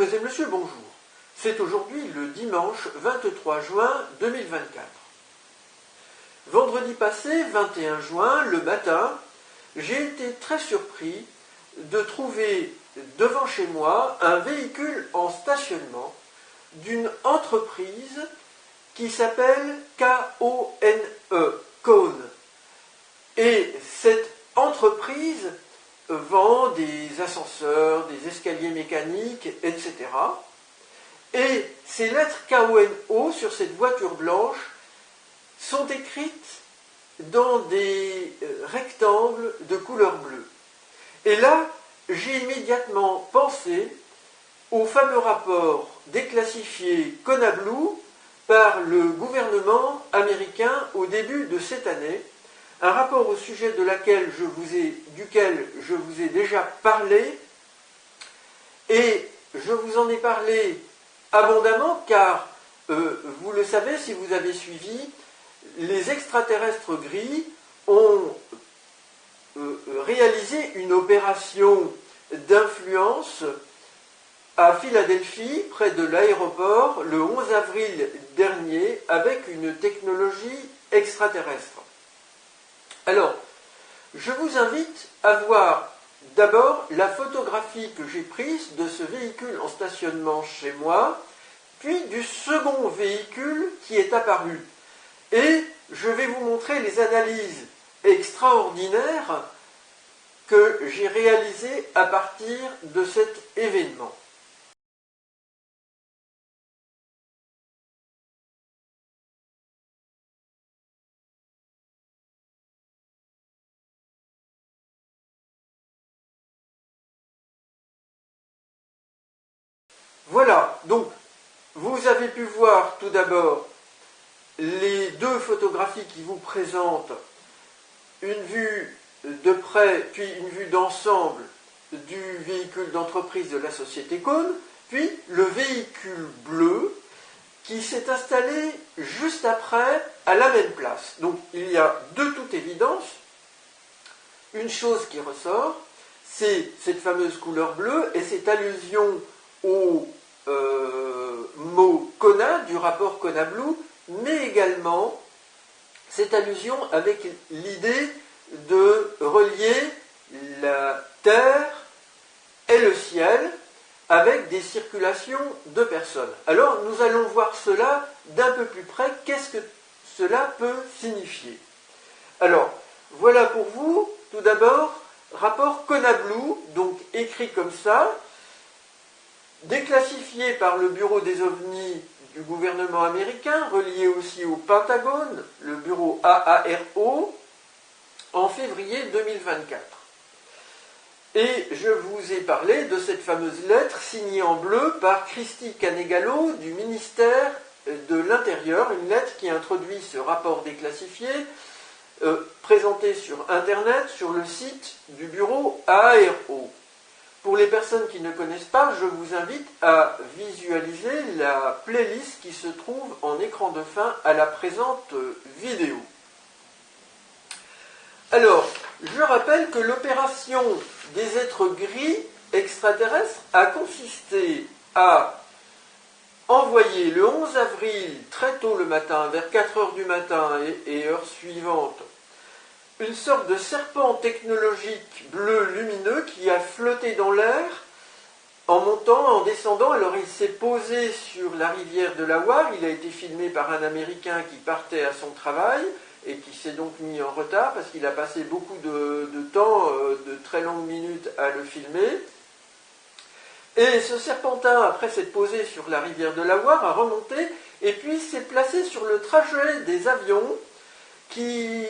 Mesdemoiselles, Messieurs, bonjour. C'est aujourd'hui le dimanche 23 juin 2024. Vendredi passé, 21 juin, le matin, j'ai été très surpris de trouver devant chez moi un véhicule en stationnement d'une entreprise qui s'appelle K-O-N-E, Kone. Et cette entreprise vend des ascenseurs, des escaliers mécaniques, etc. Et ces lettres K-O-N-O sur cette voiture blanche sont écrites dans des rectangles de couleur bleue. Et là, j'ai immédiatement pensé au fameux rapport déclassifié Kona Blue par le gouvernement américain au début de cette année, un rapport au sujet duquel je vous ai déjà parlé, et je vous en ai parlé abondamment car, vous le savez si vous avez suivi, les extraterrestres gris ont réalisé une opération d'influence à Philadelphie, près de l'aéroport, le 11 avril dernier, avec une technologie extraterrestre. Alors, je vous invite à voir d'abord la photographie que j'ai prise de ce véhicule en stationnement chez moi, puis du second véhicule qui est apparu. Et je vais vous montrer les analyses extraordinaires que j'ai réalisées à partir de cet événement. Voilà, donc vous avez pu voir tout d'abord les deux photographies qui vous présentent une vue de près, puis une vue d'ensemble du véhicule d'entreprise de la société Kone, puis le véhicule bleu qui s'est installé juste après à la même place. Donc il y a de toute évidence une chose qui ressort, c'est cette fameuse couleur bleue et cette allusion au mot Kona du rapport Kona Blue, mais également cette allusion avec l'idée de relier la Terre et le ciel avec des circulations de personnes. Alors nous allons voir cela d'un peu plus près, qu'est-ce que cela peut signifier. Alors, voilà pour vous, tout d'abord, rapport Kona Blue, donc écrit comme ça, déclassifié par le bureau des ovnis du gouvernement américain, relié aussi au Pentagone, le bureau AARO, en février 2024. Et je vous ai parlé de cette fameuse lettre signée en bleu par Christy Canegallo du ministère de l'Intérieur, une lettre qui introduit ce rapport déclassifié, présenté sur Internet, sur le site du bureau AARO. Pour les personnes qui ne connaissent pas, je vous invite à visualiser la playlist qui se trouve en écran de fin à la présente vidéo. Alors, je rappelle que l'opération des êtres gris extraterrestres a consisté à envoyer le 11 avril, très tôt le matin, vers 4 heures du matin et heure suivante, une sorte de serpent technologique bleu lumineux qui a flotté dans l'air en montant, en descendant. Alors il s'est posé sur la rivière de la Loire, il a été filmé par un Américain qui partait à son travail et qui s'est donc mis en retard parce qu'il a passé beaucoup de temps, de très longues minutes à le filmer. Et ce serpentin, après s'être posé sur la rivière de la Loire, a remonté et puis s'est placé sur le trajet des avions qui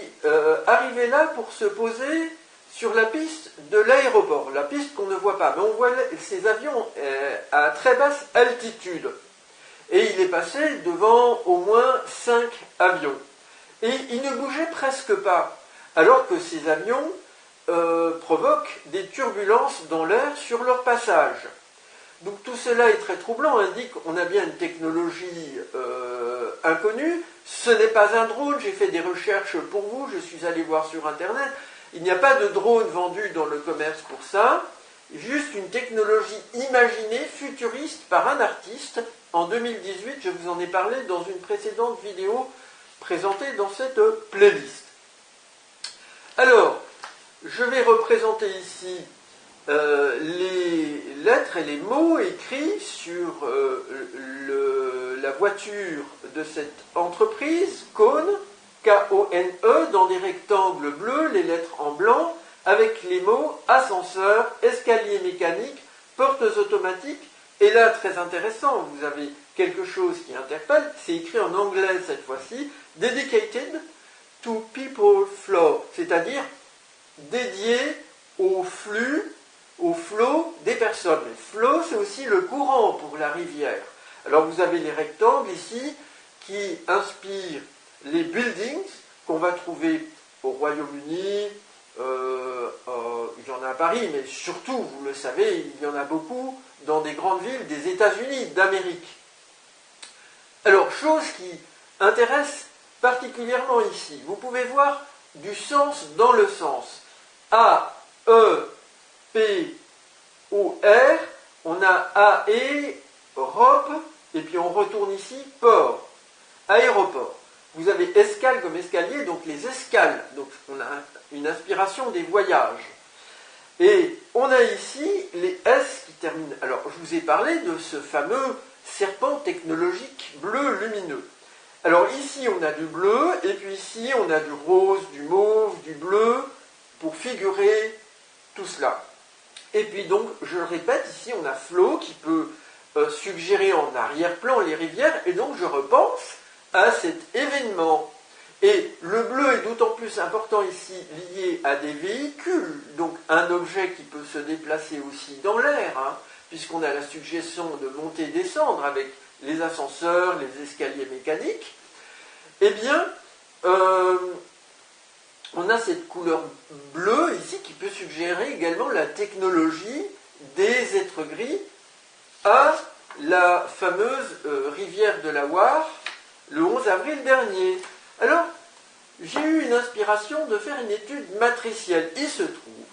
arrivait là pour se poser sur la piste de l'aéroport, la piste qu'on ne voit pas. Mais on voit ces avions à très basse altitude. Et il est passé devant au moins 5 avions. Et il ne bougeait presque pas, alors que ces avions provoquent des turbulences dans l'air sur leur passage. Donc tout cela est très troublant, indique qu'on a bien une technologie inconnue. Ce n'est pas un drone, j'ai fait des recherches pour vous, je suis allé voir sur Internet. Il n'y a pas de drone vendu dans le commerce pour ça. juste une technologie imaginée, futuriste, par un artiste. En 2018, je vous en ai parlé dans une précédente vidéo présentée dans cette playlist. Alors, je vais représenter ici les lettres et les mots écrits sur la voiture de cette entreprise, Kone, K-O-N-E, dans des rectangles bleus, les lettres en blanc, avec les mots ascenseur, escalier mécanique, portes automatiques. Et là, très intéressant, vous avez quelque chose qui interpelle, c'est écrit en anglais cette fois-ci, dedicated to people flow, c'est-à-dire dédié au flux, au flow des personnes. Le flow, c'est aussi le courant pour la rivière. Alors vous avez les rectangles ici qui inspirent les buildings qu'on va trouver au Royaume-Uni, il y en a à Paris, mais surtout, vous le savez, il y en a beaucoup dans des grandes villes des États-Unis d'Amérique. Alors, chose qui intéresse particulièrement ici, vous pouvez voir du sens dans le sens. A, E, P, O, R, on a A, E, Europe, et puis on retourne ici, port, aéroport. Vous avez escale comme escalier, donc les escales, donc on a une inspiration des voyages. Et on a ici les S qui terminent. Alors, je vous ai parlé de ce fameux serpent technologique bleu lumineux. Alors ici, on a du bleu, et puis ici, on a du rose, du mauve, du bleu, pour figurer tout cela. Et puis donc, je le répète, ici, on a flow qui peut suggérer en arrière-plan les rivières, et donc je repense à cet événement. Et le bleu est d'autant plus important ici lié à des véhicules, donc un objet qui peut se déplacer aussi dans l'air, puisqu'on a la suggestion de monter et descendre avec les ascenseurs, les escaliers mécaniques. Eh bien, on a cette couleur bleue ici qui peut suggérer également la technologie des êtres gris à la fameuse rivière de la Loire le 11 avril dernier. Alors, j'ai eu une inspiration de faire une étude matricielle. Il se trouve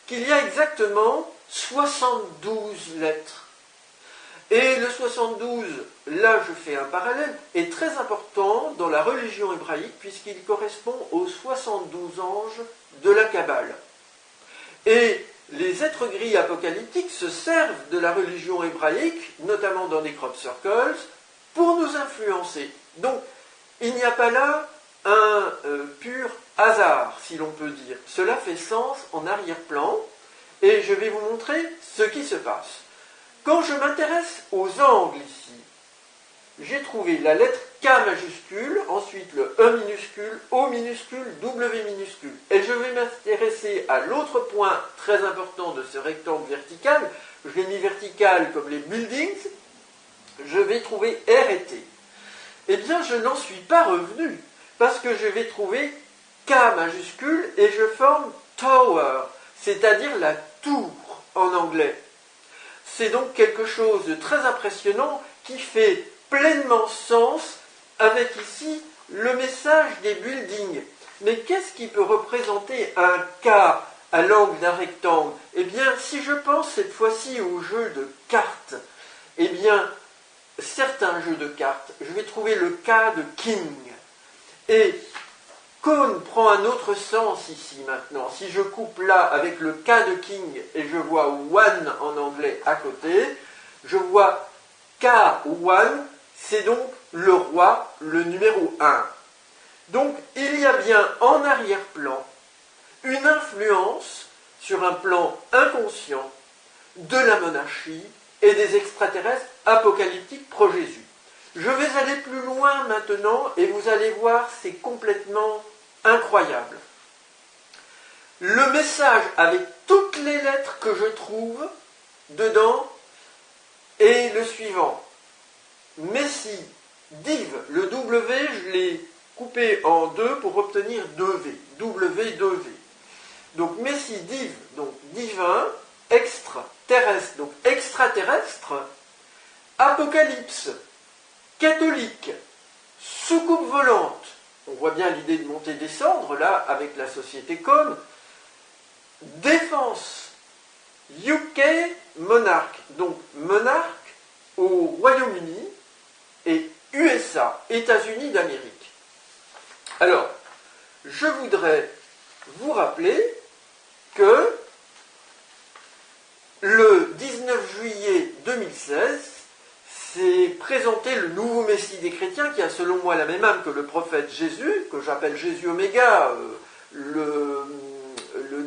qu'il y a exactement 72 lettres. Et le 72, là je fais un parallèle, est très important dans la religion hébraïque puisqu'il correspond aux 72 anges de la Kabbale. Et les êtres gris apocalyptiques se servent de la religion hébraïque, notamment dans les crop circles, pour nous influencer. Donc, il n'y a pas là un pur hasard, si l'on peut dire. Cela fait sens en arrière-plan, et je vais vous montrer ce qui se passe. Quand je m'intéresse aux angles ici, j'ai trouvé la lettre K majuscule, ensuite le E minuscule, O minuscule, W minuscule. Et je vais m'intéresser à l'autre point très important de ce rectangle vertical. Je l'ai mis vertical comme les buildings. Je vais trouver R et T. Eh bien, je n'en suis pas revenu, parce que je vais trouver K majuscule et je forme tower, c'est-à-dire la tour en anglais. C'est donc quelque chose de très impressionnant qui fait pleinement sens avec ici le message des buildings. Mais qu'est-ce qui peut représenter un K à l'angle d'un rectangle? Eh bien, si je pense cette fois-ci au jeu de cartes, eh bien, certains jeux de cartes, je vais trouver le K de King. Et Kone prend un autre sens ici maintenant. Si je coupe là avec le K de King et je vois one en anglais à côté, je vois K1, c'est donc le roi, le numéro 1. Donc il y a bien en arrière-plan une influence sur un plan inconscient de la monarchie et des extraterrestres apocalyptiques pro-Jésus. Je vais aller plus loin maintenant et vous allez voir, c'est complètement incroyable. Le message avec toutes les lettres que je trouve dedans est le suivant. Messie, div, le W, je l'ai coupé en deux pour obtenir 2V. W, 2V. Donc Messie, div, donc divin, extraterrestre, donc extraterrestre, apocalypse, catholique, soucoupe volante. On voit bien l'idée de monter et descendre, là, avec la société Kone. Défense, UK monarch, donc monarque au Royaume-Uni, et USA, États-Unis d'Amérique. Alors, je voudrais vous rappeler que le 19 juillet 2016, s'est présenté le nouveau Messie des chrétiens, qui a selon moi la même âme que le prophète Jésus, que j'appelle Jésus Oméga, le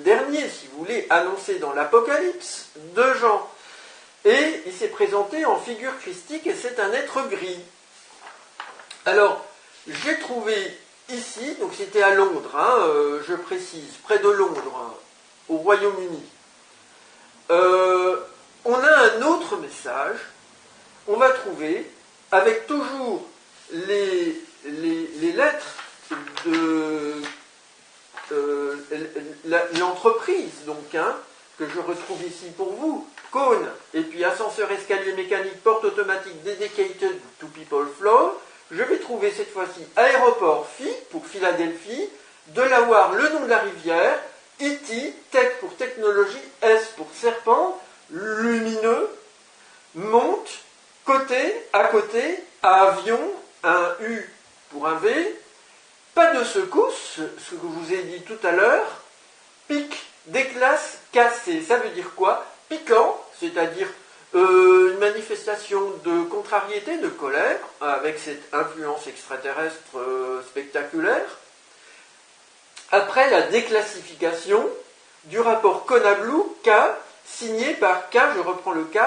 dernier, si vous voulez, annoncé dans l'Apocalypse de Jean. Et il s'est présenté en figure christique, et c'est un être gris. Alors, j'ai trouvé ici, donc c'était à Londres, je précise, près de Londres, au Royaume-Uni. On a un autre message. On va trouver, avec toujours les lettres de l'entreprise, donc, que je retrouve ici pour vous, cône, et puis ascenseur, escalier mécanique, porte automatique, dedicated to people flow. Je vais trouver cette fois-ci aéroport Phi pour Philadelphie, Delaware, le nom de la rivière, E.T., tech pour technologie, S pour serpent, lumineux, monte, côté, à côté, avion, un U pour un V, pas de secousse, ce que je vous ai dit tout à l'heure, pic, déclasse, cassé. Ça veut dire quoi? Piquant, c'est-à-dire une manifestation de contrariété, de colère, avec cette influence extraterrestre spectaculaire. Après la déclassification du rapport Conablou K, signé par K, je reprends le K,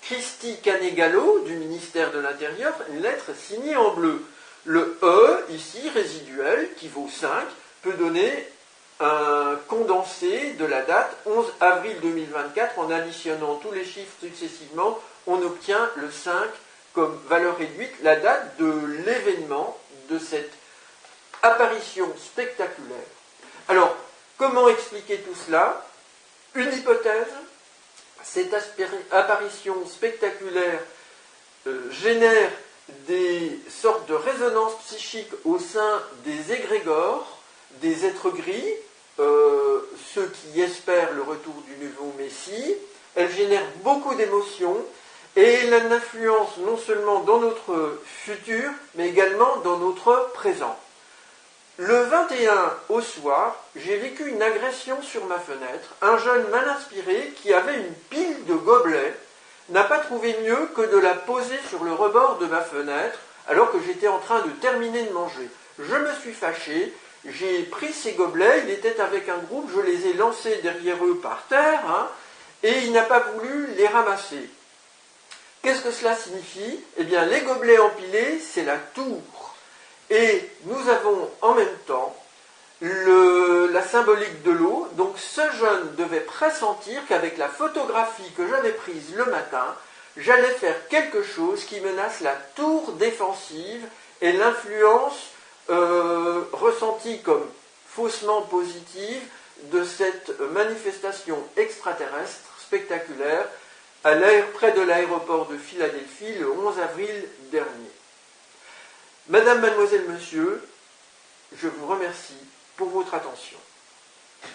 Christy Canegallo, du ministère de l'Intérieur, une lettre signée en bleu. Le E, ici, résiduel, qui vaut 5, peut donner un condensé de la date 11 avril 2024. En additionnant tous les chiffres successivement, on obtient le 5 comme valeur réduite, la date de l'événement, de cette apparition spectaculaire. Alors, comment expliquer tout cela? Une hypothèse, cette apparition spectaculaire génère des sortes de résonances psychiques au sein des égrégores, des êtres gris, ceux qui espèrent le retour du nouveau Messie. Elle génère beaucoup d'émotions et elle a une influence non seulement dans notre futur, mais également dans notre présent. Le 21 au soir, j'ai vécu une agression sur ma fenêtre. Un jeune mal inspiré qui avait une pile de gobelets n'a pas trouvé mieux que de la poser sur le rebord de ma fenêtre alors que j'étais en train de terminer de manger. Je me suis fâché, j'ai pris ces gobelets, il était avec un groupe, je les ai lancés derrière eux par terre, et il n'a pas voulu les ramasser. Qu'est-ce que cela signifie? Eh bien, les gobelets empilés, c'est la tour. Et nous avons en même temps la symbolique de l'eau. Donc ce jeune devait pressentir qu'avec la photographie que j'avais prise le matin, j'allais faire quelque chose qui menace la tour défensive et l'influence ressentie comme faussement positive de cette manifestation extraterrestre spectaculaire près de l'aéroport de Philadelphie le 11 avril dernier. Madame, mademoiselle, monsieur, je vous remercie pour votre attention.